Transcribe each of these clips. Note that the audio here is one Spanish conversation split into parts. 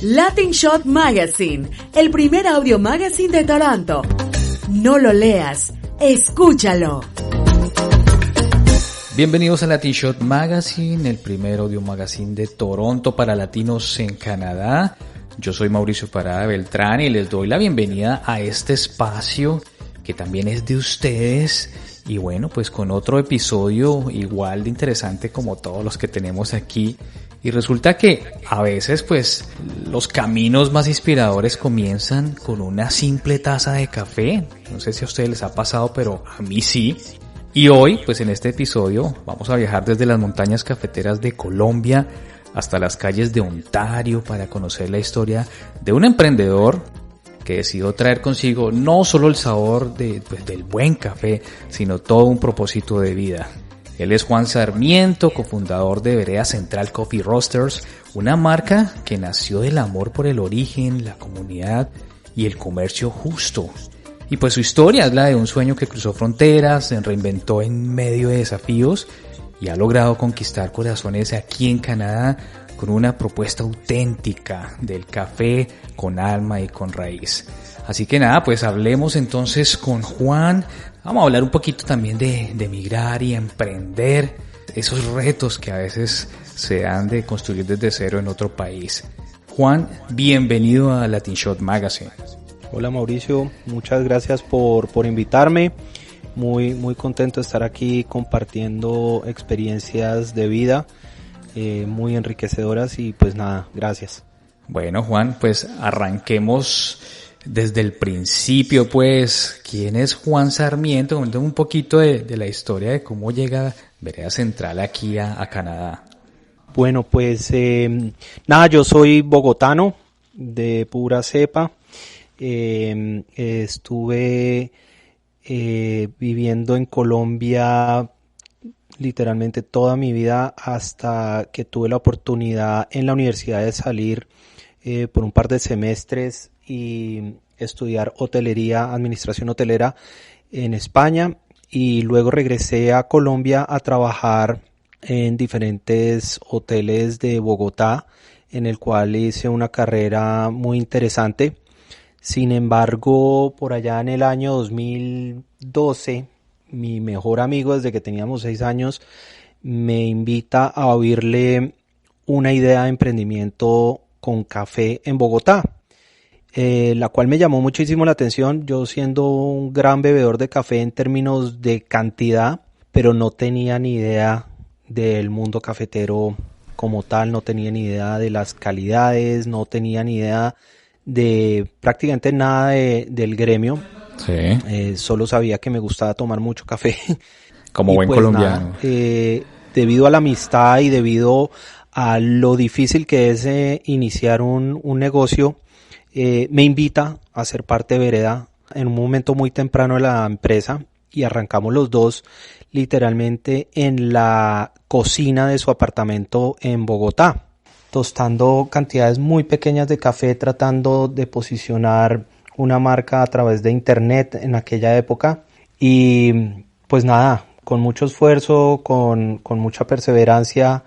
Latin Shot Magazine, el primer audio magazine de Toronto. No lo leas, escúchalo. Bienvenidos a Latin Shot Magazine, el primer audio magazine de Toronto para latinos en Canadá. Yo soy Mauricio Parada Beltrán y les doy la bienvenida a este espacio que también es de ustedes. Y bueno, pues con otro episodio igual de interesante como todos los que tenemos aquí. Y resulta que a veces pues los caminos más inspiradores comienzan con una simple taza de café. No sé si a ustedes les ha pasado, pero a mí sí. Y hoy pues en este episodio vamos a viajar desde las montañas cafeteras de Colombia hasta las calles de Ontario para conocer la historia de un emprendedor que decidió traer consigo no solo el sabor del buen café, sino todo un propósito de vida. Él es Juan Sarmiento, cofundador de Vereda Central Coffee Roasters, una marca que nació del amor por el origen, la comunidad y el comercio justo. Y pues su historia es la de un sueño que cruzó fronteras, se reinventó en medio de desafíos y ha logrado conquistar corazones aquí en Canadá con una propuesta auténtica del café con alma y con raíz. Así que nada, pues hablemos entonces con Juan. Vamos a hablar un poquito también de emigrar y emprender, esos retos que a veces se dan de construir desde cero en otro país. Juan, bienvenido a Latin Shot Magazine. Hola Mauricio, muchas gracias por invitarme. Muy contento de estar aquí compartiendo experiencias de vida muy enriquecedoras y pues nada, gracias. Bueno Juan, pues arranquemos desde el principio, pues, ¿quién es Juan Sarmiento? Coméntame un poquito de la historia de cómo llega Vereda Central aquí a Canadá. Bueno, pues nada, yo soy bogotano de pura cepa. Estuve viviendo en Colombia literalmente toda mi vida hasta que tuve la oportunidad en la universidad de salir por un par de semestres y estudiar hotelería, administración hotelera en España, y luego regresé a Colombia a trabajar en diferentes hoteles de Bogotá, en el cual hice una carrera muy interesante. Sin embargo, por allá en el año 2012, mi mejor amigo desde que teníamos 6 años me invita a oírle una idea de emprendimiento con café en Bogotá, la cual me llamó muchísimo la atención. Yo siendo un gran bebedor de café en términos de cantidad, pero no tenía ni idea del mundo cafetero como tal, no tenía ni idea de las calidades, no tenía ni idea de prácticamente nada del gremio. Sí. Solo sabía que me gustaba tomar mucho café. Como buen pues colombiano. Nada, debido a la amistad y debido a lo difícil que es iniciar un negocio, me invita a ser parte de Vereda en un momento muy temprano de la empresa y arrancamos los dos literalmente en la cocina de su apartamento en Bogotá, tostando cantidades muy pequeñas de café, tratando de posicionar una marca a través de internet en aquella época. Y pues nada, con mucho esfuerzo, con mucha perseverancia,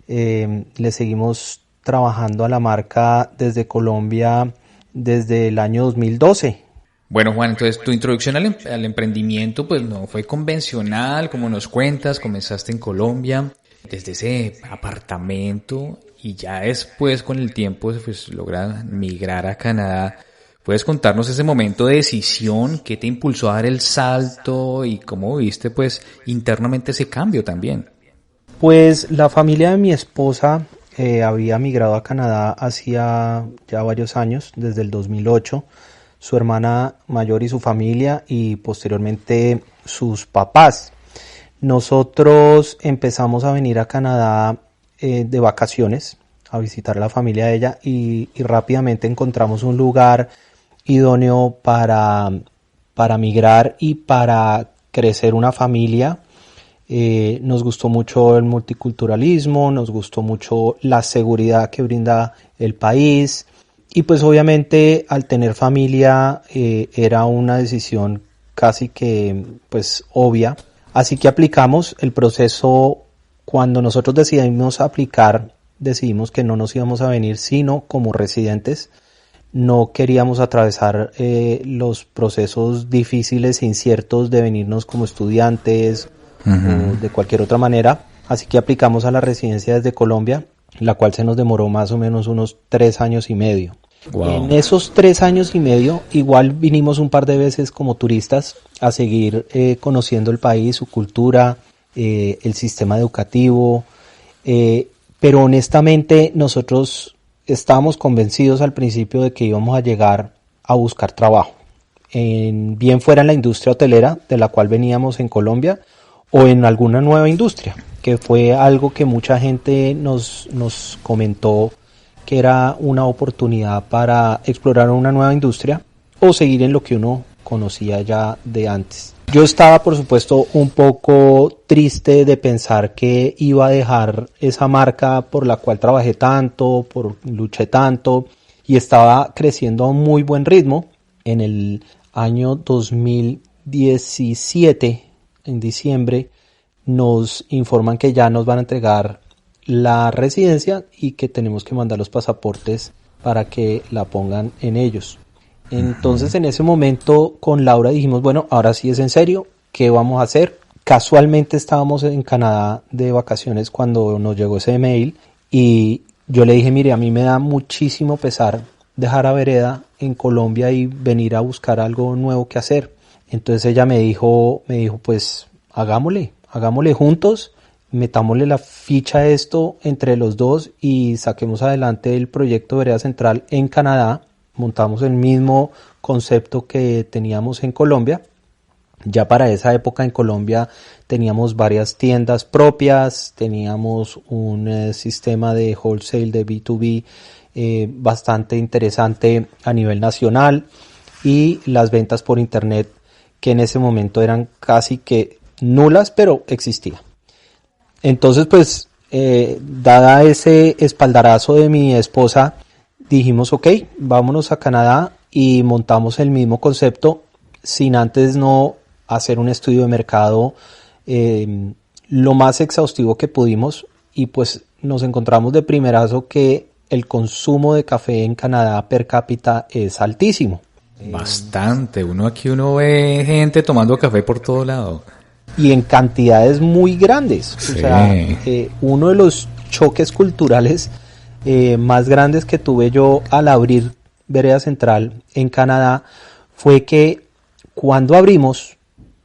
le seguimos trabajando a la marca desde Colombia desde el año 2012. Bueno Juan, entonces tu introducción al emprendimiento pues no fue convencional, como nos cuentas, comenzaste en Colombia desde ese apartamento y ya después con el tiempo pues logras migrar a Canadá. ¿Puedes contarnos ese momento de decisión que te impulsó a dar el salto y cómo viste pues internamente ese cambio también? Pues la familia de mi esposa había migrado a Canadá hacía ya varios años, desde el 2008, su hermana mayor y su familia y posteriormente sus papás. Nosotros empezamos a venir a Canadá de vacaciones a visitar a la familia de ella y rápidamente encontramos un lugar idóneo para migrar y para crecer una familia. Nos gustó mucho el multiculturalismo, nos gustó mucho la seguridad que brinda el país y pues obviamente al tener familia era una decisión casi que pues obvia, así que aplicamos el proceso. Cuando nosotros decidimos aplicar decidimos que no nos íbamos a venir sino como residentes. No queríamos atravesar los procesos difíciles e inciertos de venirnos como estudiantes o de cualquier otra manera. Así que aplicamos a la residencia desde Colombia, la cual se nos demoró más o menos unos 3 años y medio. Wow. En esos 3 años y medio, igual vinimos un par de veces como turistas a seguir conociendo el país, su cultura, el sistema educativo, pero honestamente nosotros estábamos convencidos al principio de que íbamos a llegar a buscar trabajo, bien fuera en la industria hotelera de la cual veníamos en Colombia o en alguna nueva industria, que fue algo que mucha gente nos comentó que era una oportunidad para explorar una nueva industria o seguir en lo que uno conocía ya de antes. Yo estaba, por supuesto, un poco triste de pensar que iba a dejar esa marca por la cual trabajé tanto, luché tanto y estaba creciendo a un muy buen ritmo. En el año 2017, en diciembre, nos informan que ya nos van a entregar la residencia y que tenemos que mandar los pasaportes para que la pongan en ellos. Entonces en ese momento con Laura dijimos, bueno, ahora sí es en serio, ¿qué vamos a hacer? Casualmente estábamos en Canadá de vacaciones cuando nos llegó ese mail y yo le dije, mire, a mí me da muchísimo pesar dejar a Vereda en Colombia y venir a buscar algo nuevo que hacer. Entonces ella me dijo, pues hagámosle juntos, metámosle la ficha a esto entre los dos y saquemos adelante el proyecto Vereda Central en Canadá. Montamos el mismo concepto que teníamos en Colombia. Ya para esa época en Colombia teníamos varias tiendas propias, teníamos un sistema de wholesale de B2B bastante interesante a nivel nacional y las ventas por internet que en ese momento eran casi que nulas, pero existían. Entonces pues dada ese espaldarazo de mi esposa, dijimos, ok, vámonos a Canadá y montamos el mismo concepto sin antes no hacer un estudio de mercado lo más exhaustivo que pudimos y pues nos encontramos de primerazo que el consumo de café en Canadá per cápita es altísimo. Bastante, uno ve gente tomando café por todo lado. Y en cantidades muy grandes. Sí. O sea, uno de los choques culturales más grandes que tuve yo al abrir Vereda Central en Canadá fue que cuando abrimos,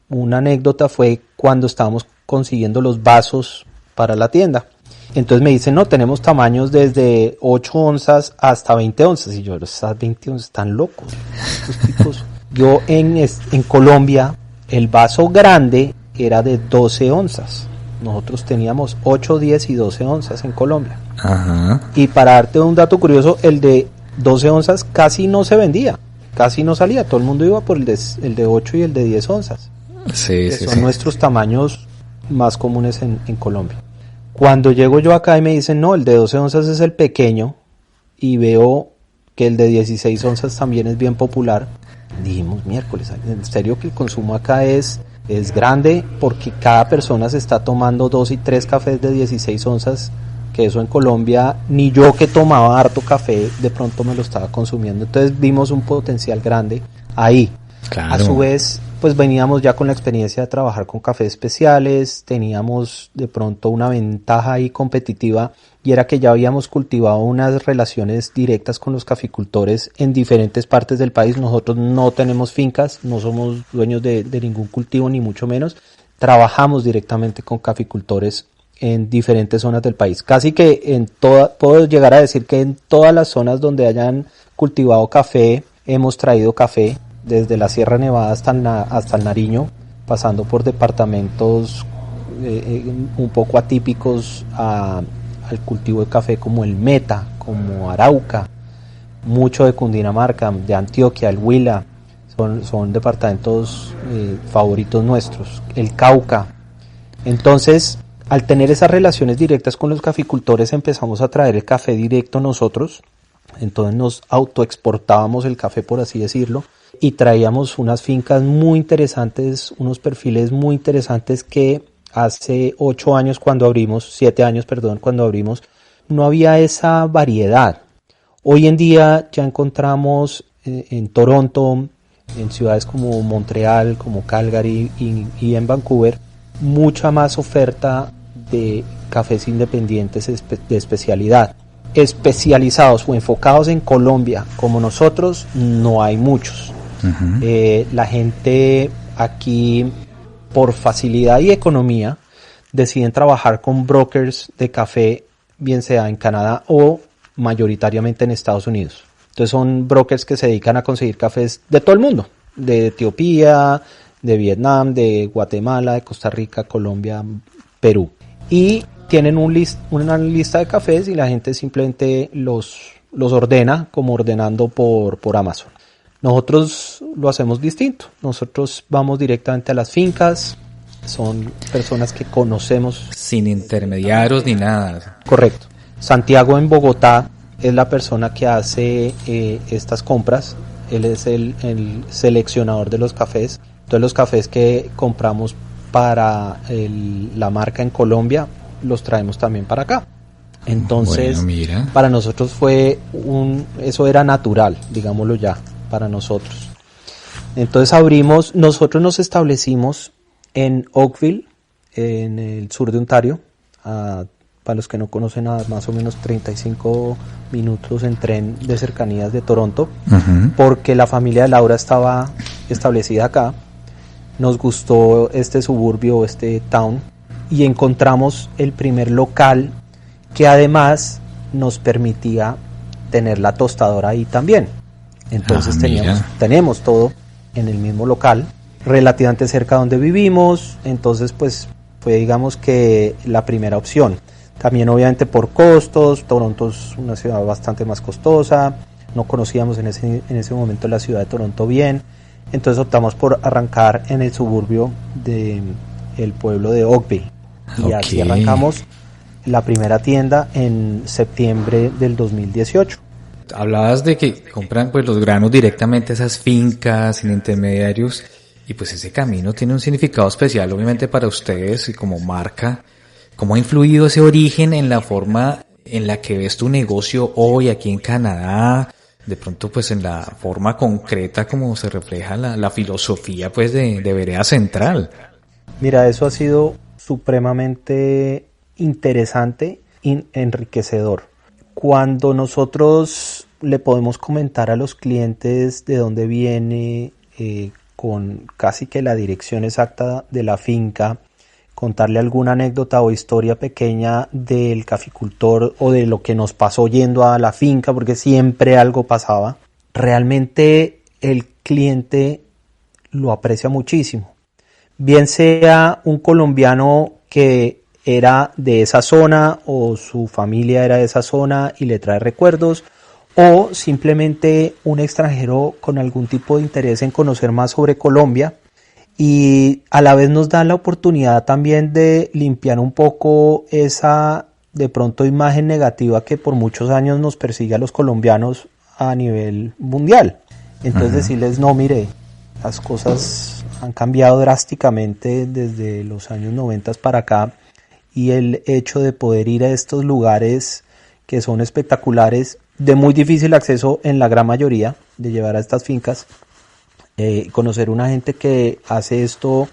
una anécdota fue cuando estábamos consiguiendo los vasos para la tienda. Entonces me dicen, no, tenemos tamaños desde 8 onzas hasta 20 onzas. Y yo, esas 20 onzas están locos. Yo en Colombia, el vaso grande era de 12 onzas. Nosotros teníamos 8, 10 y 12 onzas en Colombia. Ajá. Y para darte un dato curioso, el de 12 onzas casi no se vendía, casi no salía. Todo el mundo iba por el de 8 y el de 10 onzas. Sí, que son nuestros tamaños más comunes en Colombia. Cuando llego yo acá y me dicen, no, el de 12 onzas es el pequeño, y veo que el de 16 onzas también es bien popular, dijimos, miércoles, en serio que el consumo acá es grande, porque cada persona se está tomando 2 y 3 cafés de 16 onzas, que eso en Colombia, ni yo que tomaba harto café, de pronto me lo estaba consumiendo. Entonces vimos un potencial grande ahí. Claro. A su vez, pues veníamos ya con la experiencia de trabajar con cafés especiales, teníamos de pronto una ventaja ahí competitiva, y era que ya habíamos cultivado unas relaciones directas con los caficultores en diferentes partes del país. Nosotros no tenemos fincas, no somos dueños de ningún cultivo, ni mucho menos. Trabajamos directamente con caficultores en diferentes zonas del país. Casi que puedo llegar a decir que en todas las zonas donde hayan cultivado café, hemos traído café, desde la Sierra Nevada hasta el Nariño, pasando por departamentos un poco atípicos al cultivo de café como el Meta, como Arauca, mucho de Cundinamarca, de Antioquia, el Huila, son departamentos favoritos nuestros, el Cauca. Entonces, al tener esas relaciones directas con los caficultores, empezamos a traer el café directo nosotros. Entonces nos autoexportábamos el café, por así decirlo, y traíamos unas fincas muy interesantes, unos perfiles muy interesantes que hace 7 años cuando abrimos, no había esa variedad. Hoy en día ya encontramos en Toronto, en ciudades como Montreal, como Calgary y en Vancouver, mucha más oferta de cafés independientes de especialidad. Especializados o enfocados en Colombia como nosotros, no hay muchos. Uh-huh. La gente aquí, por facilidad y economía, deciden trabajar con brokers de café, bien sea en Canadá o mayoritariamente en Estados Unidos. Entonces son brokers que se dedican a conseguir cafés de todo el mundo, de Etiopía, de Vietnam, de Guatemala, de Costa Rica, Colombia, Perú. Y tienen una lista de cafés y la gente simplemente los ordena, como ordenando por Amazon. Nosotros lo hacemos distinto. Nosotros vamos directamente a las fincas. Son personas que conocemos. Sin intermediarios ni nada. Correcto. Santiago en Bogotá es la persona que hace estas compras. Él es el seleccionador de los cafés. Entonces los cafés que compramos para la marca en Colombia los traemos también para acá. Entonces, bueno, para nosotros eso era natural, digámoslo ya, para nosotros. Entonces nosotros nos establecimos en Oakville, en el sur de Ontario, para los que no conocen, a más o menos 35 minutos en tren de cercanías de Toronto, uh-huh. Porque la familia de Laura estaba establecida acá. Nos gustó este suburbio, este town, y encontramos el primer local que además nos permitía tener la tostadora ahí también. Entonces tenemos todo en el mismo local, relativamente cerca donde vivimos. Entonces pues fue, digamos, que la primera opción. También obviamente por costos, Toronto es una ciudad bastante más costosa, no conocíamos en ese momento la ciudad de Toronto bien, entonces optamos por arrancar en el suburbio del pueblo de Oakville. Y así arrancamos la primera tienda en septiembre del 2018. Hablabas de que compran pues los granos directamente a esas fincas, sin intermediarios, y pues ese camino tiene un significado especial obviamente para ustedes y como marca. ¿Cómo ha influido ese origen en la forma en la que ves tu negocio hoy aquí en Canadá? De pronto pues en la forma concreta como se refleja la filosofía pues de Vereda Central. Mira, eso ha sido supremamente interesante y enriquecedor. Cuando nosotros le podemos comentar a los clientes de dónde viene, con casi que la dirección exacta de la finca, contarle alguna anécdota o historia pequeña del caficultor o de lo que nos pasó yendo a la finca, porque siempre algo pasaba, realmente el cliente lo aprecia muchísimo. Bien sea un colombiano que era de esa zona o su familia era de esa zona y le trae recuerdos, o simplemente un extranjero con algún tipo de interés en conocer más sobre Colombia, y a la vez nos da la oportunidad también de limpiar un poco esa de pronto imagen negativa que por muchos años nos persigue a los colombianos a nivel mundial. Entonces decirles, no, mire, las cosas han cambiado drásticamente desde los años 90 para acá, y el hecho de poder ir a estos lugares que son espectaculares, de muy difícil acceso en la gran mayoría, de llevar a estas fincas, conocer una gente que hace esto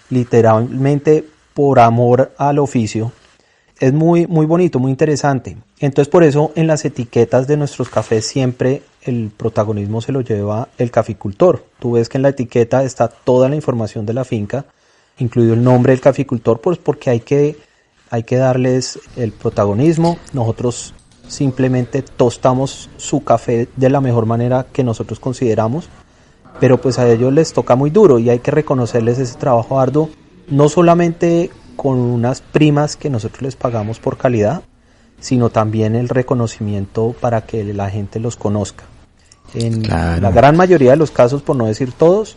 literalmente por amor al oficio, es muy, muy bonito, muy interesante. Entonces por eso en las etiquetas de nuestros cafés siempre el protagonismo se lo lleva el caficultor. Tú ves que en la etiqueta está toda la información de la finca, incluido el nombre del caficultor, pues porque hay que darles el protagonismo. Nosotros simplemente tostamos su café de la mejor manera que nosotros consideramos, pero pues a ellos les toca muy duro y hay que reconocerles ese trabajo arduo, no solamente con unas primas que nosotros les pagamos por calidad, sino también el reconocimiento para que la gente los conozca. En la gran mayoría de los casos, por no decir todos,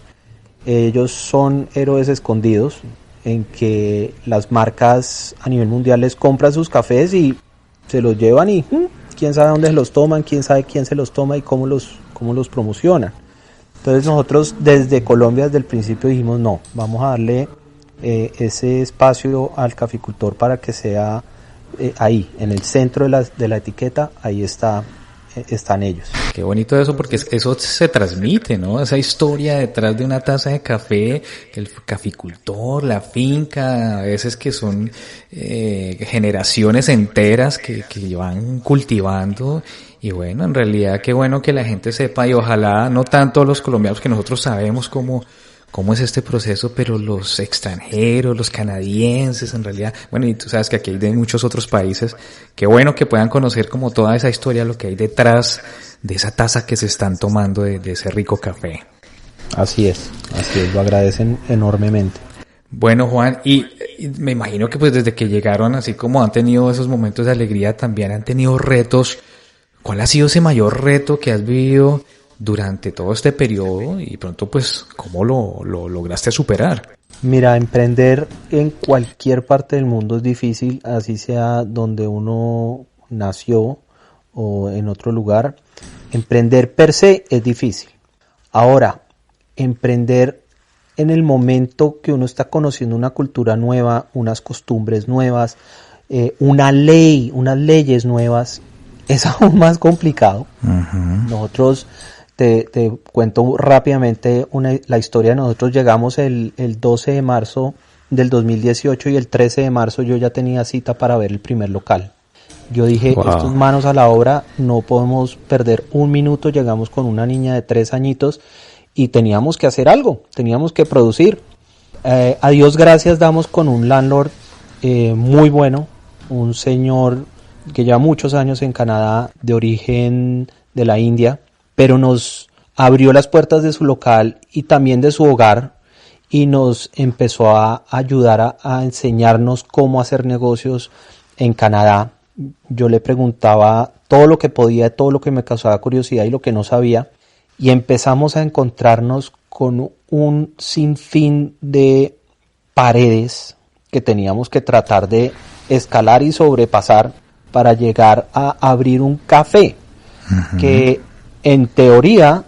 ellos son héroes escondidos, en que las marcas a nivel mundial les compran sus cafés y se los llevan y quién sabe dónde se los toman, quién sabe quién se los toma y cómo los promocionan. Entonces nosotros desde Colombia, desde el principio dijimos no, vamos a darle ese espacio al caficultor para que sea ahí, en el centro de la etiqueta, ahí están ellos. Qué bonito eso, porque eso se transmite, ¿no? Esa historia detrás de una taza de café, el caficultor, la finca, a veces que son generaciones enteras que van cultivando. Y bueno, en realidad qué bueno que la gente sepa, y ojalá no tanto los colombianos, que nosotros sabemos cómo es este proceso, pero los extranjeros, los canadienses, en realidad, bueno, y tú sabes que aquí hay de muchos otros países, qué bueno que puedan conocer como toda esa historia, lo que hay detrás de esa taza que se están tomando de ese rico café. Así es, lo agradecen enormemente. Bueno, Juan, y me imagino que pues desde que llegaron, así como han tenido esos momentos de alegría, también han tenido retos. ¿Cuál ha sido ese mayor reto que has vivido durante todo este periodo y pronto pues cómo lo lograste superar? Mira, emprender en cualquier parte del mundo es difícil, así sea donde uno nació o en otro lugar. Emprender per se es difícil. Ahora, emprender en el momento que uno está conociendo una cultura nueva, unas costumbres nuevas, unas leyes nuevas, es aún más complicado. Uh-huh. Nosotros, te cuento rápidamente la historia. Nosotros llegamos el 12 de marzo del 2018 y el 13 de marzo yo ya tenía cita para ver el primer local. Yo dije, wow, estos manos a la obra, no podemos perder un minuto. Llegamos con una niña de 3 añitos y teníamos que hacer algo, teníamos que producir. A Dios gracias damos con un landlord muy bueno, un señor que lleva muchos años en Canadá, de origen de la India, pero nos abrió las puertas de su local y también de su hogar y nos empezó a ayudar a enseñarnos cómo hacer negocios en Canadá. Yo le preguntaba todo lo que podía, todo lo que me causaba curiosidad y lo que no sabía, y empezamos a encontrarnos con un sinfín de paredes que teníamos que tratar de escalar y sobrepasar para llegar a abrir un café. Uh-huh. Que en teoría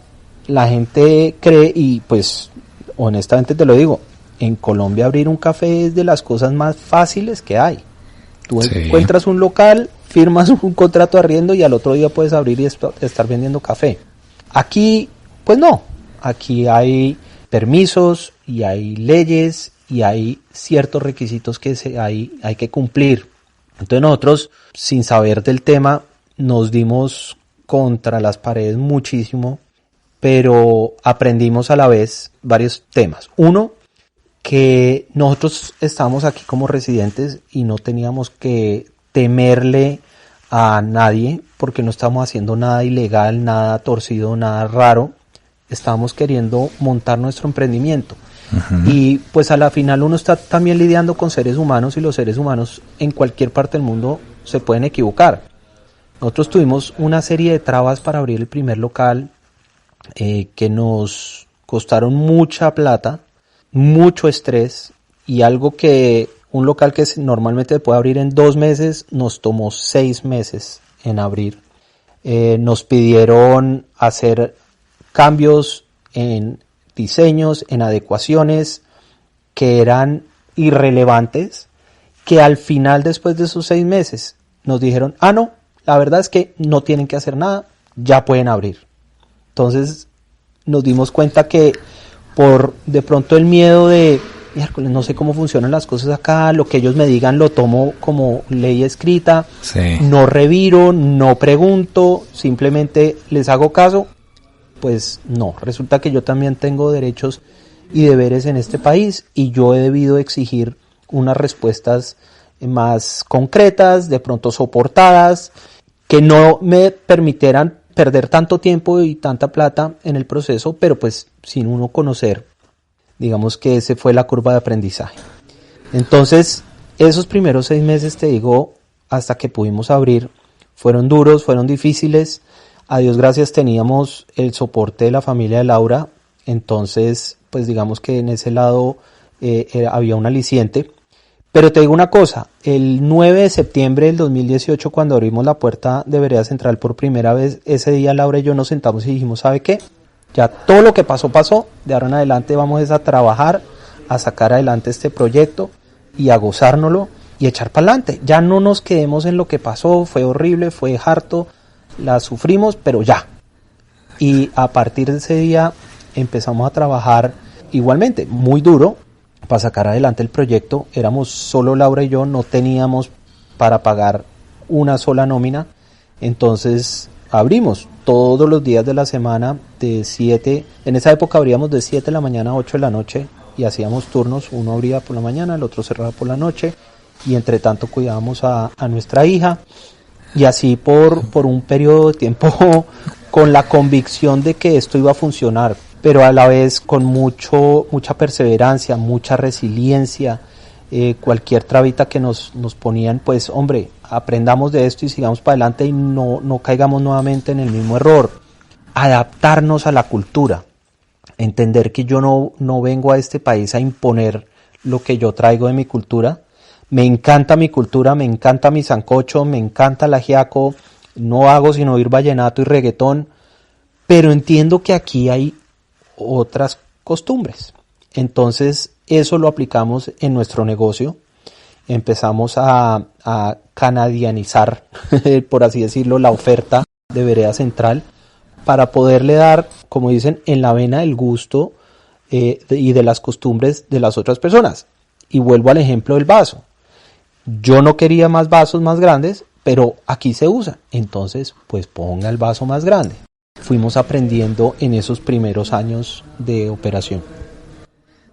la gente cree, y pues honestamente te lo digo, en Colombia abrir un café es de las cosas más fáciles que hay. Tú encuentras un local, firmas un contrato de arriendo y al otro día puedes abrir y estar vendiendo café. Aquí, pues no, aquí hay permisos y hay leyes y hay ciertos requisitos que hay que cumplir. Entonces nosotros, sin saber del tema, nos dimos contra las paredes muchísimo, pero aprendimos a la vez varios temas. Uno, que nosotros estábamos aquí como residentes y no teníamos que temerle a nadie porque no estábamos haciendo nada ilegal, nada torcido, nada raro. Estábamos queriendo montar nuestro emprendimiento. Uh-huh. Y pues a la final uno está también lidiando con seres humanos y los seres humanos en cualquier parte del mundo se pueden equivocar. Nosotros tuvimos una serie de trabas para abrir el primer local que nos costaron mucha plata, mucho estrés, y algo que un local que normalmente se puede abrir en 2 meses nos tomó 6 meses en abrir. Nos pidieron hacer cambios en diseños, en adecuaciones que eran irrelevantes, que al final, después de esos 6 meses, nos dijeron, no, la verdad es que no tienen que hacer nada, ya pueden abrir. Entonces nos dimos cuenta que por de pronto el miedo de, no sé cómo funcionan las cosas acá, lo que ellos me digan lo tomo como ley escrita, sí, no reviro, no pregunto, simplemente les hago caso. Pues no, resulta que yo también tengo derechos y deberes en este país y yo he debido exigir unas respuestas más concretas, de pronto soportadas, que no me permitieran perder tanto tiempo y tanta plata en el proceso, pero pues sin uno conocer, digamos que esa fue la curva de aprendizaje. Entonces, esos primeros 6 meses, te digo, hasta que pudimos abrir, fueron duros, fueron difíciles. A Dios gracias teníamos el soporte de la familia de Laura, entonces pues digamos que en ese lado había un aliciente. Pero te digo una cosa, el 9 de septiembre del 2018, cuando abrimos la puerta de Vereda Central por primera vez, ese día Laura y yo nos sentamos y dijimos, ¿sabe qué? Ya todo lo que pasó, pasó, de ahora en adelante vamos a trabajar, a sacar adelante este proyecto y a gozárnoslo y echar para adelante. Ya no nos quedemos en lo que pasó, fue horrible, fue harto, la sufrimos, pero ya. Y a partir de ese día empezamos a trabajar igualmente, muy duro, para sacar adelante el proyecto. Éramos solo Laura y yo, no teníamos para pagar una sola nómina. Entonces abrimos todos los días de la semana de 7, en esa época abríamos de 7 de la mañana a 8 de la noche y hacíamos turnos, uno abría por la mañana, el otro cerraba por la noche y entre tanto cuidábamos a nuestra hija y así por un periodo de tiempo con la convicción de que esto iba a funcionar, pero a la vez con mucha perseverancia, mucha resiliencia. Cualquier trabita que nos ponían, pues hombre, aprendamos de esto y sigamos para adelante y no caigamos nuevamente en el mismo error. Adaptarnos a la cultura, entender que yo no vengo a este país a imponer lo que yo traigo de mi cultura. Me encanta mi cultura, me encanta mi sancocho, me encanta el ajiaco, no hago sino oír vallenato y reggaetón, pero entiendo que aquí hay otras costumbres. Entonces eso lo aplicamos en nuestro negocio, empezamos a canadianizar, por así decirlo, la oferta de Vereda Central para poderle dar, como dicen, en la vena el gusto y de las costumbres de las otras personas. Y vuelvo al ejemplo del vaso. Yo no quería más vasos más grandes, pero aquí se usa, entonces pues ponga el vaso más grande. Fuimos aprendiendo en esos primeros años de operación.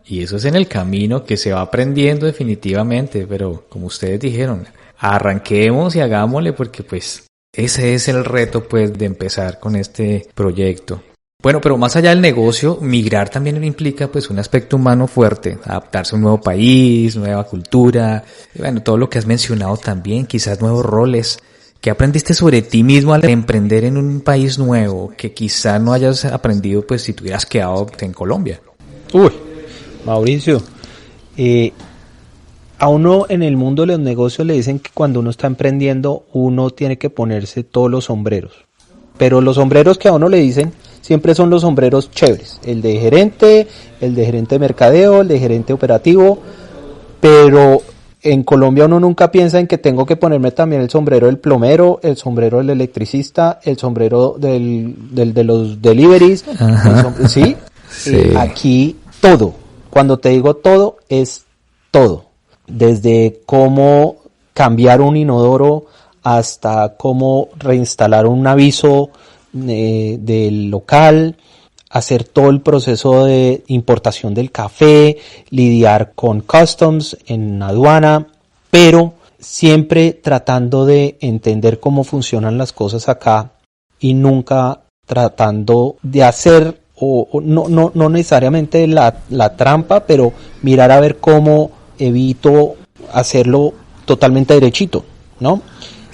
Y eso es en el camino que se va aprendiendo definitivamente, pero como ustedes dijeron, arranquemos y hagámosle porque pues ese es el reto pues de empezar con este proyecto. Bueno, pero más allá del negocio, migrar también implica pues un aspecto humano fuerte, adaptarse a un nuevo país, nueva cultura, bueno, todo lo que has mencionado también, quizás nuevos roles. ¿Qué aprendiste sobre ti mismo al emprender en un país nuevo que quizás no hayas aprendido pues si te hubieras quedado en Colombia? Mauricio, a uno en el mundo de los negocios le dicen que cuando uno está emprendiendo uno tiene que ponerse todos los sombreros, pero los sombreros que a uno le dicen siempre son los sombreros chéveres, el de gerente de mercadeo, el de gerente operativo, pero en Colombia uno nunca piensa en que tengo que ponerme también el sombrero del plomero, el sombrero del electricista, el sombrero de los deliveries, ¿sí? Aquí todo. Cuando te digo todo, es todo. Desde cómo cambiar un inodoro hasta cómo reinstalar un aviso del local, hacer todo el proceso de importación del café, lidiar con customs en aduana, pero siempre tratando de entender cómo funcionan las cosas acá y nunca tratando de hacer o no necesariamente la trampa, pero mirar a ver cómo evito hacerlo totalmente derechito, ¿no?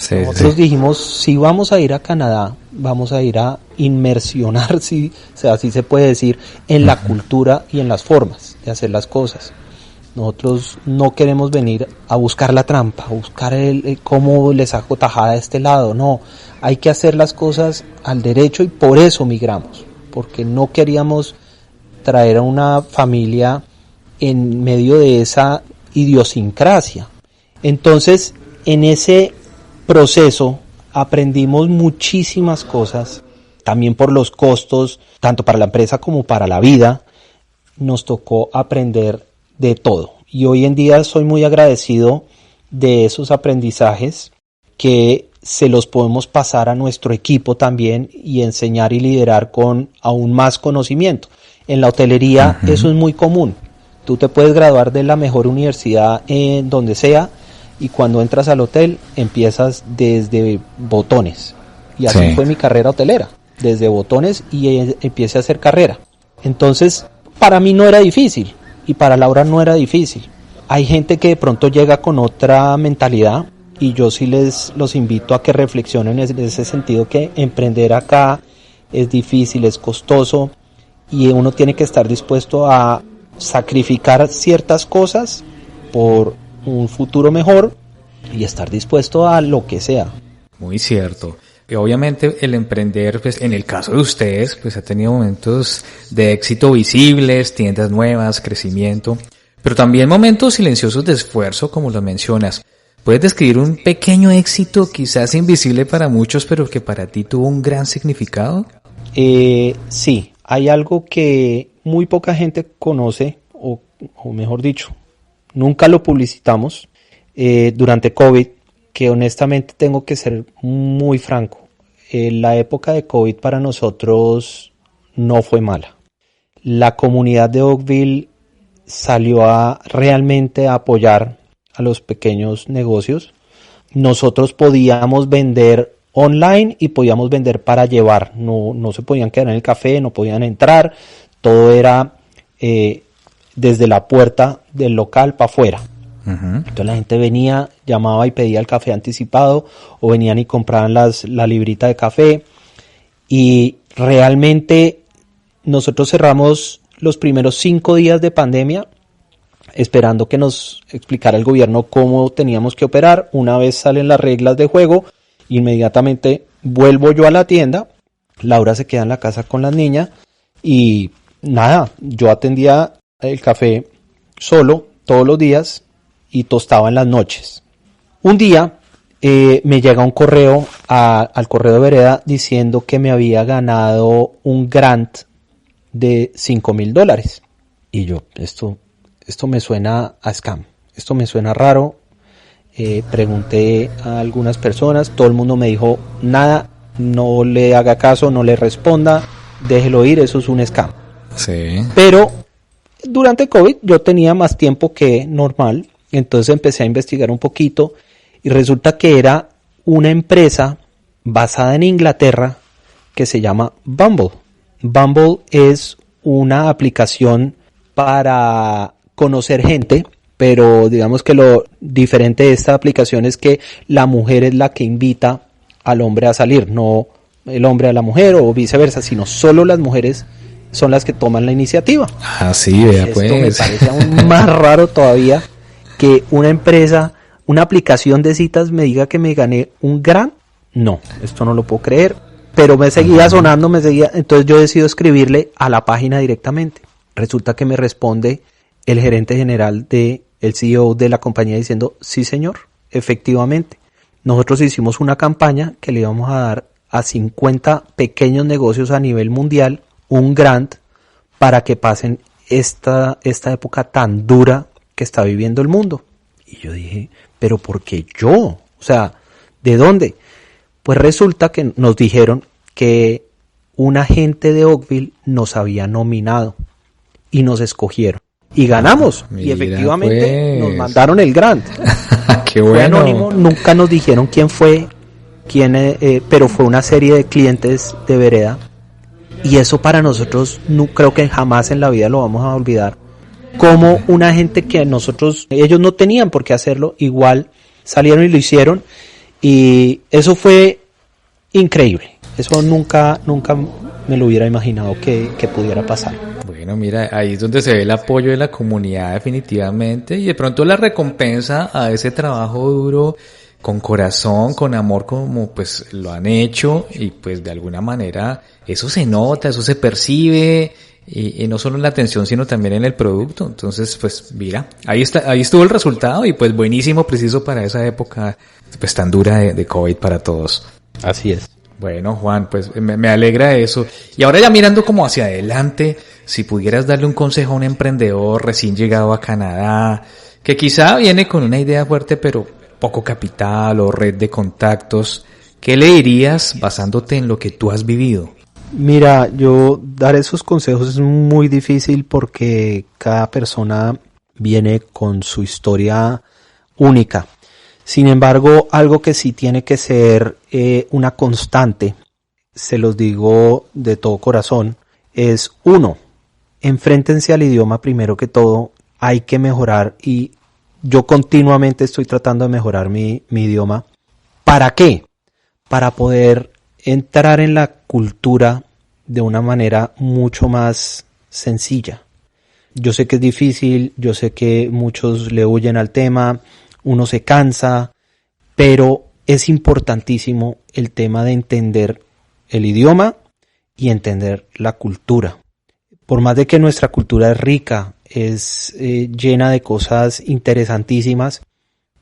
Nosotros dijimos, si vamos a ir a Canadá, vamos a ir a inmersionar, si, o sea, así se puede decir, en la cultura y en las formas de hacer las cosas. Nosotros no queremos venir a buscar la trampa, a buscar el cómo le saco tajada a este lado, no, hay que hacer las cosas al derecho y por eso migramos, porque no queríamos traer a una familia en medio de esa idiosincrasia. Entonces, en ese proceso aprendimos muchísimas cosas, también por los costos, tanto para la empresa como para la vida, nos tocó aprender de todo. Y hoy en día soy muy agradecido de esos aprendizajes que se los podemos pasar a nuestro equipo también y enseñar y liderar con aún más conocimiento. En la hotelería eso es muy común. Tú te puedes graduar de la mejor universidad en donde sea y cuando entras al hotel empiezas desde botones. Y así fue mi carrera hotelera, desde botones y empecé a hacer carrera. Entonces, para mí no era difícil y para Laura no era difícil. Hay gente que de pronto llega con otra mentalidad y yo sí los invito a que reflexionen en ese sentido, que emprender acá es difícil, es costoso y uno tiene que estar dispuesto a sacrificar ciertas cosas por un futuro mejor y estar dispuesto a lo que sea. Muy cierto. Y obviamente el emprender, pues en el caso de ustedes, pues ha tenido momentos de éxito visibles, tiendas nuevas, crecimiento, pero también momentos silenciosos de esfuerzo, como lo mencionas. ¿Puedes describir un pequeño éxito, quizás invisible para muchos, pero que para ti tuvo un gran significado? Sí, hay algo que muy poca gente conoce, o mejor dicho, nunca lo publicitamos durante COVID, que honestamente tengo que ser muy franco. La época de COVID para nosotros no fue mala. La comunidad de Oakville salió a realmente apoyar a los pequeños negocios. Nosotros podíamos vender online y podíamos vender para llevar. No se podían quedar en el café, no podían entrar. Todo era desde la puerta del local para afuera. Entonces la gente venía, llamaba y pedía el café anticipado, o venían y compraban la librita de café. Y realmente nosotros cerramos los primeros 5 días de pandemia esperando que nos explicara el gobierno cómo teníamos que operar. Una vez salen las reglas de juego, inmediatamente vuelvo yo a la tienda. Laura se queda en la casa con las niñas y nada, yo atendía el café solo todos los días y tostaba en las noches. Un día me llega un correo al correo de Vereda diciendo que me había ganado un grant de $5,000. Y yo, esto me suena a scam, esto me suena raro. Pregunté a algunas personas, todo el mundo me dijo, nada, no le haga caso, no le responda, déjelo ir, eso es un scam. Sí. Pero durante COVID yo tenía más tiempo que normal, entonces empecé a investigar un poquito y resulta que era una empresa basada en Inglaterra que se llama Bumble. Bumble es una aplicación para conocer gente, pero digamos que lo diferente de esta aplicación es que la mujer es la que invita al hombre a salir, no el hombre a la mujer o viceversa, sino solo las mujeres son las que toman la iniciativa. Ah, sí, vea pues. Esto me parece aún más raro todavía que una empresa, una aplicación de citas me diga que me gané un gran. No, esto no lo puedo creer. Pero me seguía sonando, entonces yo decido escribirle a la página directamente. Resulta que me responde el gerente general el CEO de la compañía diciendo, sí señor, efectivamente. Nosotros hicimos una campaña que le íbamos a dar a 50 pequeños negocios a nivel mundial un grant para que pasen esta época tan dura que está viviendo el mundo. Y yo dije, ¿pero por qué yo? O sea, ¿de dónde? Pues resulta que nos dijeron que un agente de Oakville nos había nominado y nos escogieron. Y ganamos. Y efectivamente pues. Nos mandaron el grant. Qué bueno. Fue anónimo, nunca nos dijeron quién fue, pero fue una serie de clientes de Vereda. Y eso para nosotros no creo que jamás en la vida lo vamos a olvidar. Como una gente que ellos no tenían por qué hacerlo, igual salieron y lo hicieron. Y eso fue increíble. Eso nunca me lo hubiera imaginado que pudiera pasar. Bueno, mira, ahí es donde se ve el apoyo de la comunidad definitivamente y de pronto la recompensa a ese trabajo duro, con corazón, con amor, como pues lo han hecho y pues de alguna manera eso se nota, eso se percibe y no solo en la atención sino también en el producto. Entonces pues mira, ahí estuvo el resultado y pues buenísimo, preciso para esa época pues tan dura de COVID para todos. Así es. Bueno, Juan, pues me alegra eso. Y ahora ya mirando como hacia adelante, si pudieras darle un consejo a un emprendedor recién llegado a Canadá, que quizá viene con una idea fuerte pero poco capital o red de contactos, ¿qué le dirías basándote en lo que tú has vivido? Mira, yo dar esos consejos es muy difícil porque cada persona viene con su historia única. Sin embargo, algo que sí tiene que ser una constante, se los digo de todo corazón, es 1, enfréntense al idioma primero que todo, hay que mejorar y yo continuamente estoy tratando de mejorar mi idioma. ¿Para qué? Para poder entrar en la cultura de una manera mucho más sencilla. Yo sé que es difícil, yo sé que muchos le huyen al tema, uno se cansa, pero es importantísimo el tema de entender el idioma y entender la cultura. Por más de que nuestra cultura es rica, es llena de cosas interesantísimas,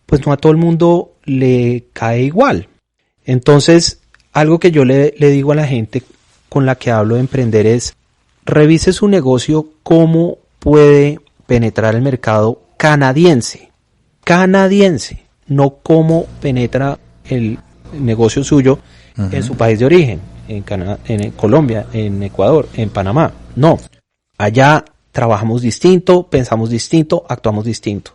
pues no a todo el mundo le cae igual. Entonces, algo que yo le digo a la gente con la que hablo de emprender es, revise su negocio cómo puede penetrar el mercado canadiense, no cómo penetra el negocio suyo en su país de origen, en Colombia, en Ecuador, en Panamá. No, allá trabajamos distinto, pensamos distinto, actuamos distinto.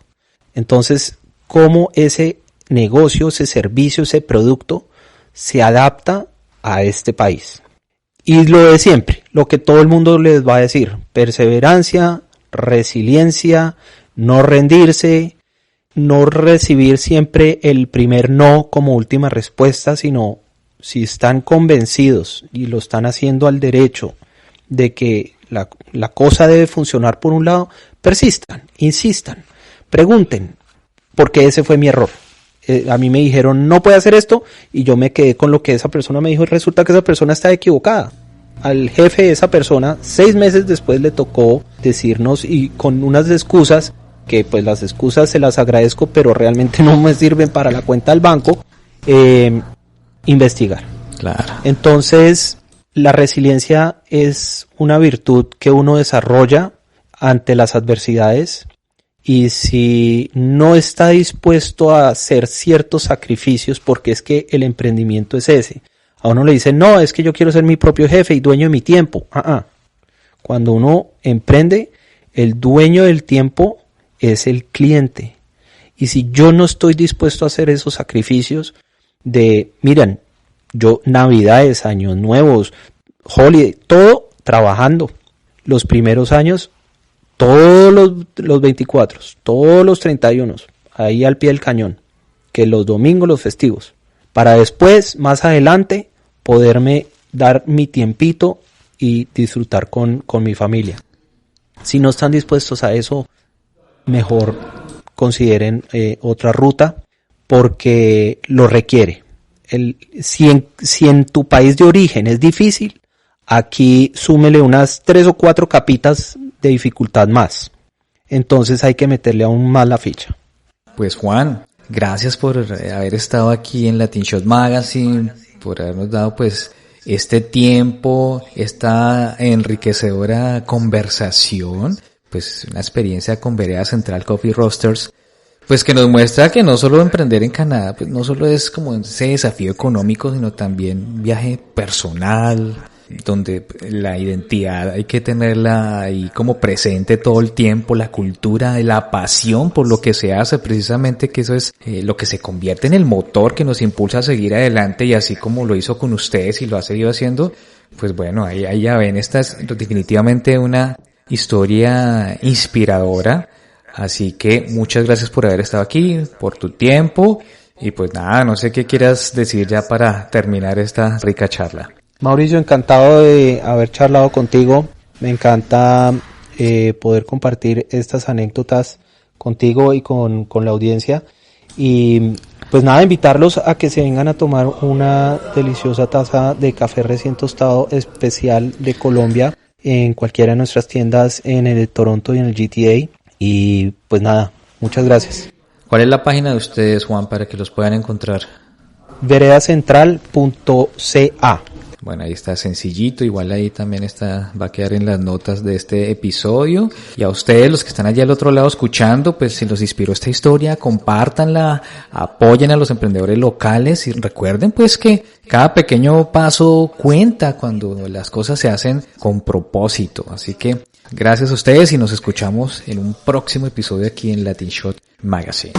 Entonces, cómo ese negocio, ese servicio, ese producto se adapta a este país. Y lo de siempre, lo que todo el mundo les va a decir: perseverancia, resiliencia, no rendirse, no recibir siempre el primer no como última respuesta, sino si están convencidos y lo están haciendo al derecho de que la cosa debe funcionar por un lado, persistan, insistan, pregunten, porque ese fue mi error. A mí me dijeron no puede hacer esto y yo me quedé con lo que esa persona me dijo y resulta que esa persona está equivocada. Al jefe de esa persona 6 meses después le tocó decirnos, y con unas excusas que pues las excusas se las agradezco pero realmente no me sirven para la cuenta del banco, investigar. Claro. Entonces la resiliencia es una virtud que uno desarrolla ante las adversidades. Y si no está dispuesto a hacer ciertos sacrificios, porque es que el emprendimiento es ese. A uno le dicen, no, es que yo quiero ser mi propio jefe y dueño de mi tiempo. Cuando uno emprende, el dueño del tiempo es el cliente. Y si yo no estoy dispuesto a hacer esos sacrificios de, miren, yo Navidades, Años Nuevos, Holiday, todo trabajando. Los primeros años, todos los 24, todos los 31, ahí al pie del cañón, que los domingos, los festivos, para después, más adelante, poderme dar mi tiempito y disfrutar con mi familia. Si no están dispuestos a eso, mejor consideren otra ruta, porque lo requiere. Si en tu país de origen es difícil, aquí súmele unas 3 o 4 capitas de dificultad más. Entonces hay que meterle aún más la ficha. Pues Juan, gracias por haber estado aquí en Latin Shot Magazine, por habernos dado pues este tiempo, esta enriquecedora conversación, pues una experiencia con Vereda Central Coffee Roasters, pues que nos muestra que no solo emprender en Canadá, pues no solo es como ese desafío económico, sino también viaje personal, donde la identidad hay que tenerla ahí como presente todo el tiempo, la cultura, la pasión por lo que se hace, precisamente que eso es lo que se convierte en el motor que nos impulsa a seguir adelante, y así como lo hizo con ustedes y lo ha seguido haciendo, pues bueno, ahí ya ven, esta es definitivamente una historia inspiradora, así que muchas gracias por haber estado aquí, por tu tiempo, y pues nada, no sé qué quieras decir ya para terminar esta rica charla. Mauricio, encantado de haber charlado contigo. Me encanta poder compartir estas anécdotas contigo y con la audiencia. Y pues nada, invitarlos a que se vengan a tomar una deliciosa taza de café recién tostado especial de Colombia en cualquiera de nuestras tiendas en el Toronto y en el GTA. Y pues nada, muchas gracias. ¿Cuál es la página de ustedes, Juan, para que los puedan encontrar? veredacentral.ca. Bueno, ahí está sencillito, igual ahí también va a quedar en las notas de este episodio. Y a ustedes, los que están allá al otro lado escuchando, pues si los inspiró esta historia, compártanla, apoyen a los emprendedores locales y recuerden pues que cada pequeño paso cuenta cuando las cosas se hacen con propósito. Así que gracias a ustedes y nos escuchamos en un próximo episodio aquí en Latin Shot Magazine.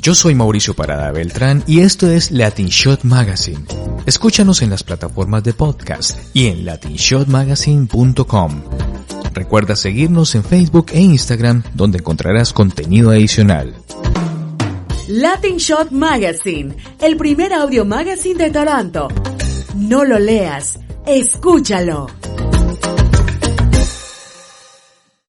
Yo soy Mauricio Parada Beltrán y esto es Latin Shot Magazine. Escúchanos en las plataformas de podcast y en latinshotmagazine.com. Recuerda seguirnos en Facebook e Instagram, donde encontrarás contenido adicional. Latin Shot Magazine, el primer audio magazine de Toronto. No lo leas, escúchalo.